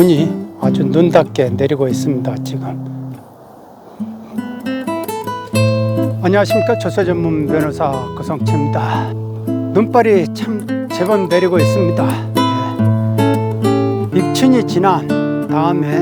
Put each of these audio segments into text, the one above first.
눈이 아주 눈답게 내리고 있습니다. 지금. 안녕하십니까. 조세 전문 변호사 고성채입니다. 눈발이 참 제법 내리고 있습니다. 입춘이 지난 다음에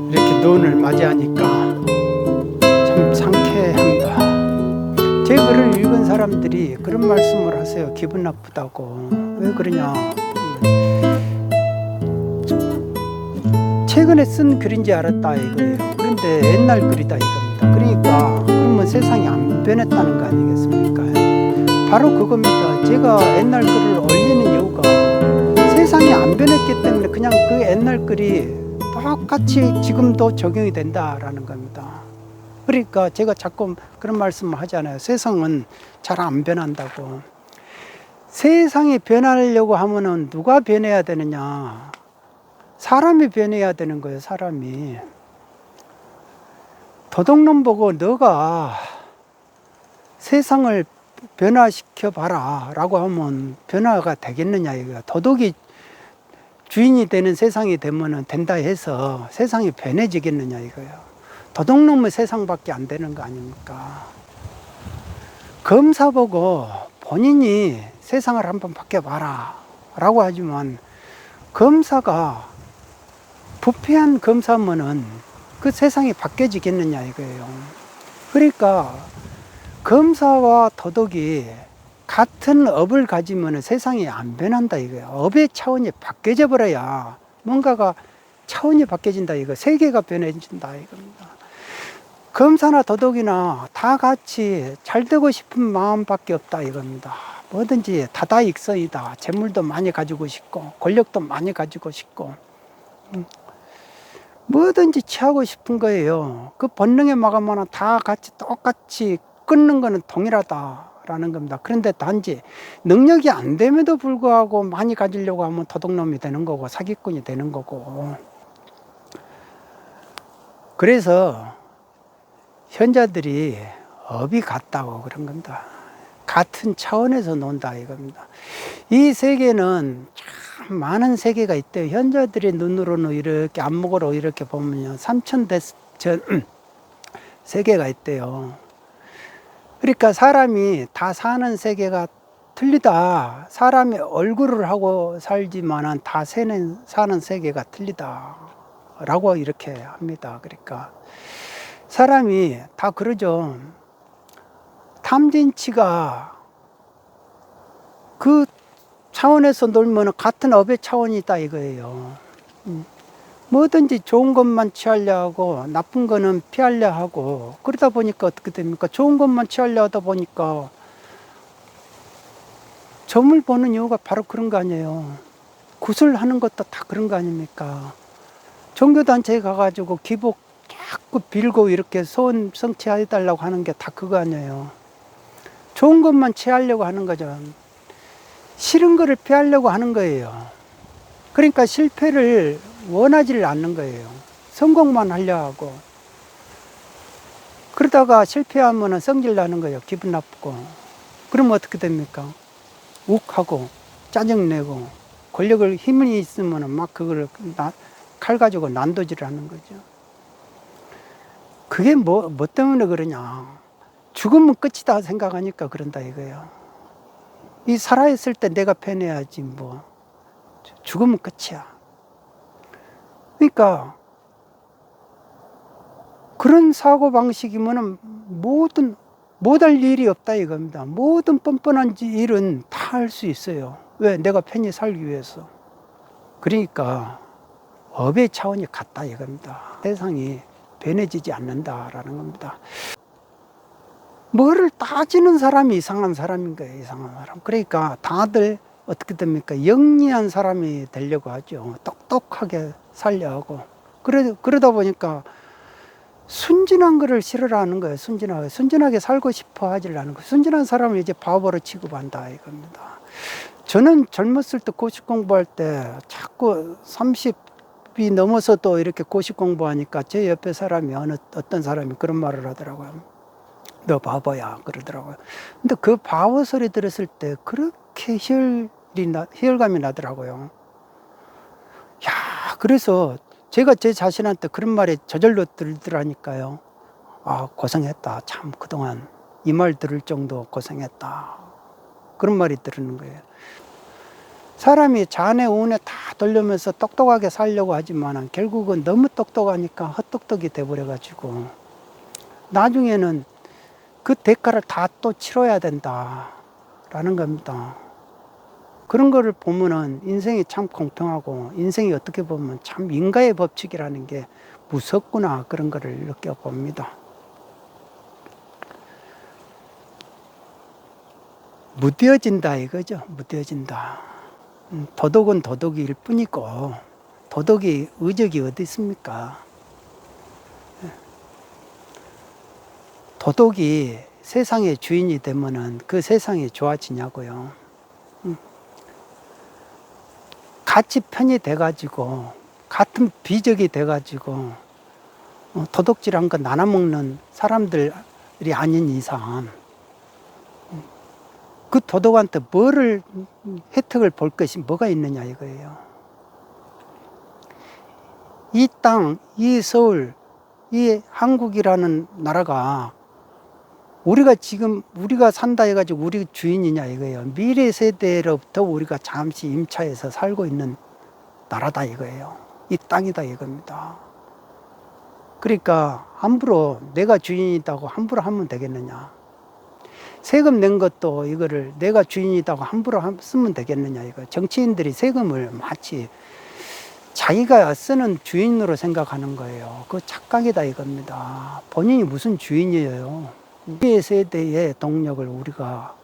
이렇게 눈을 맞이하니까 참 상쾌합니다. 제 글을 읽은 사람들이 그런 말씀을 하세요. 기분 나쁘다고. 왜 그러냐. 최근에 쓴 글인지 알았다 이거예요. 그런데 옛날 글이다 이겁니다. 그러니까 그러면 세상이 안 변했다는 거 아니겠습니까? 바로 그겁니다. 제가 옛날 글을 올리는 이유가 세상이 안 변했기 때문에 그냥 그 옛날 글이 똑같이 지금도 적용이 된다라는 겁니다. 그러니까 제가 자꾸 그런 말씀을 하잖아요. 세상은 잘 안 변한다고. 세상이 변하려고 하면은 누가 변해야 되느냐? 사람이 변해야 되는 거예요. 사람이. 도둑놈 보고 너가 세상을 변화시켜 봐라 라고 하면 변화가 되겠느냐 이거야. 도둑이 주인이 되는 세상이 되면은 된다 해서 세상이 변해지겠느냐 이거예요. 도둑놈의 세상밖에 안 되는 거 아닙니까? 검사 보고 본인이 세상을 한번 바뀌어봐라 라고 하지만 검사가 부패한 검사면은 그 세상이 바뀌어지겠느냐 이거예요. 그러니까 검사와 도둑이 같은 업을 가지면 세상이 안 변한다 이거예요. 업의 차원이 바뀌어져 버려야 뭔가가 차원이 바뀌어진다 이거. 세계가 변해진다 이겁니다. 검사나 도둑이나 다 같이 잘 되고 싶은 마음밖에 없다 이겁니다. 뭐든지 다다익선이다. 재물도 많이 가지고 싶고 권력도 많이 가지고 싶고 뭐든지 취하고 싶은 거예요. 그 본능에 막으면 다 같이 똑같이 끊는 거는 동일하다라는 겁니다. 그런데 단지 능력이 안 됨에도 불구하고 많이 가지려고 하면 도둑놈이 되는 거고 사기꾼이 되는 거고. 그래서 현자들이 업이 같다고 그런 겁니다. 같은 차원에서 논다 이겁니다. 이 세계는 참 많은 세계가 있대요. 현자들의 눈으로는 이렇게 안목으로 이렇게 보면요 3000대전 세계가 있대요. 그러니까 사람이 다 사는 세계가 틀리다. 사람이 얼굴을 하고 살지만은 다 사는 세계가 틀리다 라고 이렇게 합니다. 그러니까 사람이 다 그러죠. 탐진치가 그 차원에서 놀면 같은 업의 차원이 있다 이거예요. 뭐든지 좋은 것만 취하려 하고 나쁜 거는 피하려 하고 그러다 보니까 어떻게 됩니까? 좋은 것만 취하려 하다 보니까 점을 보는 이유가 바로 그런 거 아니에요. 구슬하는 것도 다 그런 거 아닙니까? 종교단체에 가가지고 기복 자꾸 빌고 이렇게 소원 성취해달라고 하는 게 다 그거 아니에요. 좋은 것만 취하려고 하는 거죠. 싫은 거를 피하려고 하는 거예요. 그러니까 실패를 원하지를 않는 거예요. 성공만 하려 하고. 그러다가 실패하면 성질 나는 거예요. 기분 나쁘고. 그러면 어떻게 됩니까? 욱하고 짜증내고 권력을 힘이 있으면 막 그걸 칼 가지고 난도질을 하는 거죠. 그게 뭐 때문에 그러냐. 죽으면 끝이다 생각하니까 그런다 이거예요. 이 살아있을 때 내가 편해야지 뭐. 죽으면 끝이야. 그러니까 그런 사고방식이면 못할 일이 없다 이겁니다. 모든 뻔뻔한 일은 다 할 수 있어요. 왜? 내가 편히 살기 위해서. 그러니까 업의 차원이 같다 이겁니다. 세상이 변해지지 않는다라는 겁니다. 뭐를 따지는 사람이 이상한 사람인 거예요. 이상한 사람. 그러니까 다들 어떻게 됩니까? 영리한 사람이 되려고 하죠. 똑똑하게 살려고. 그러다 보니까 순진한 거를 싫어하는 거예요. 순진하게 살고 싶어 하질 않은 거예요. 순진한 사람을 이제 바보로 취급한다 이겁니다. 저는 젊었을 때 고시 공부할 때 자꾸 30이 넘어서도 이렇게 고시 공부하니까 제 옆에 사람이 어떤 사람이 그런 말을 하더라고요. 너 바보야 그러더라고요. 근데 그 바보 소리 들었을 때 그렇게 희열감이 나더라고요. 야, 그래서 제가 제 자신한테 그런 말이 저절로 들더라니까요. 아, 고생했다. 참 그동안 이 말 들을 정도 고생했다. 그런 말이 들는 거예요. 사람이 잔해 운에 다 돌려면서 똑똑하게 살려고 하지만 결국은 너무 똑똑하니까 헛똑똑이 돼버려가지고 나중에는 그 대가를 다 또 치러야 된다라는 겁니다. 그런 거를 보면은 인생이 참 공평하고 인생이 어떻게 보면 참 인과의 법칙이라는 게 무섭구나, 그런 거를 느껴봅니다. 무뎌진다 이거죠. 무뎌진다. 도덕은 도덕일 뿐이고 도덕이 의적이 어디 있습니까? 도덕이 세상의 주인이 되면은 그 세상이 좋아지냐고요. 같이 편이 돼가지고 같은 비적이 돼가지고 도덕질한 거 나눠먹는 사람들이 아닌 이상 그 도덕한테 뭐를 혜택을 볼 것이 뭐가 있느냐 이거예요. 이 땅, 이 서울, 이 한국이라는 나라가 우리가 지금 우리가 산다 해가지고 우리 주인이냐 이거예요. 미래 세대로부터 우리가 잠시 임차해서 살고 있는 나라다 이거예요. 이 땅이다 이겁니다. 그러니까 함부로 내가 주인이다고 함부로 하면 되겠느냐. 세금 낸 것도 이거를 내가 주인이다고 함부로 쓰면 되겠느냐 이거. 정치인들이 세금을 마치 자기가 쓰는 주인으로 생각하는 거예요. 그 착각이다 이겁니다. 본인이 무슨 주인이에요. 미래 세대의 동력을 우리가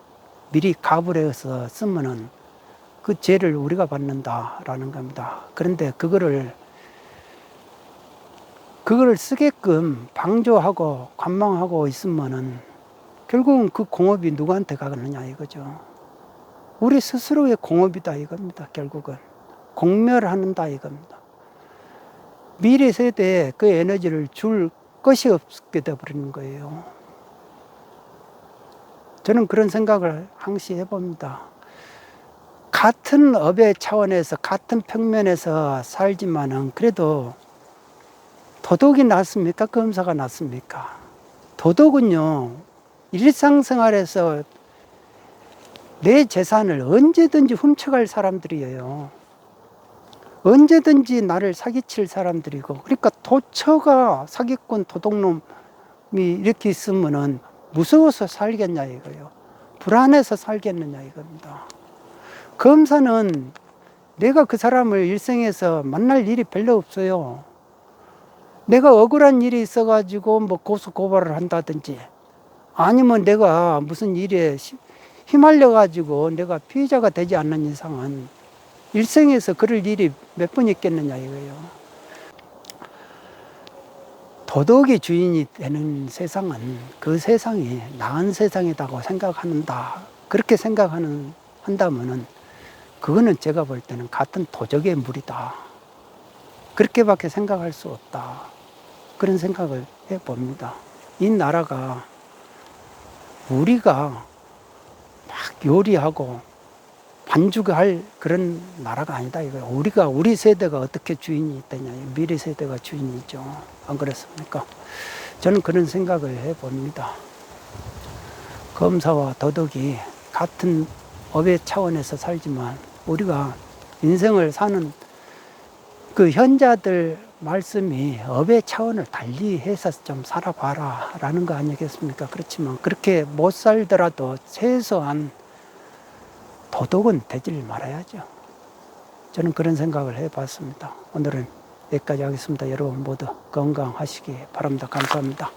미리 갑을 해서 쓰면은 그 죄를 우리가 받는다라는 겁니다. 그런데 그거를 쓰게끔 방조하고 관망하고 있으면은 결국은 그 공업이 누구한테 가느냐 이거죠. 우리 스스로의 공업이다 이겁니다. 결국은 공멸하는다 이겁니다. 미래 세대에 그 에너지를 줄 것이 없게 되어버리는 거예요. 저는 그런 생각을 항시 해봅니다. 같은 업의 차원에서 같은 평면에서 살지만은 그래도 도덕이 낫습니까? 검사가 낫습니까? 도덕은요, 일상생활에서 내 재산을 언제든지 훔쳐갈 사람들이에요. 언제든지 나를 사기칠 사람들이고, 그러니까 도처가 사기꾼 도둑놈이 이렇게 있으면은 무서워서 살겠냐 이거예요. 불안해서 살겠느냐 이겁니다. 검사는 내가 그 사람을 일생에서 만날 일이 별로 없어요. 내가 억울한 일이 있어가지고 뭐 고소 고발을 한다든지 아니면 내가 무슨 일에 휘말려가지고 내가 피해자가 되지 않는 이상은 일생에서 그럴 일이 몇 번 있겠느냐 이거예요. 도덕이 주인이 되는 세상은 그 세상이 나은 세상이라고 생각한다. 그렇게 한다면은 그거는 제가 볼 때는 같은 도적의 물이다. 그렇게밖에 생각할 수 없다. 그런 생각을 해봅니다. 이 나라가 우리가 막 요리하고 반죽할 그런 나라가 아니다 이거예요. 우리 세대가 어떻게 주인이 되냐. 미래 세대가 주인이죠. 안 그렇습니까? 저는 그런 생각을 해봅니다. 검사와 도덕이 같은 업의 차원에서 살지만 우리가 인생을 사는 그 현자들 말씀이 업의 차원을 달리해서 좀 살아봐라 라는 거 아니겠습니까? 그렇지만 그렇게 못 살더라도 최소한 도덕은 되질 말아야죠. 저는 그런 생각을 해봤습니다. 오늘은 여기까지 하겠습니다. 여러분 모두 건강하시기 바랍니다. 감사합니다.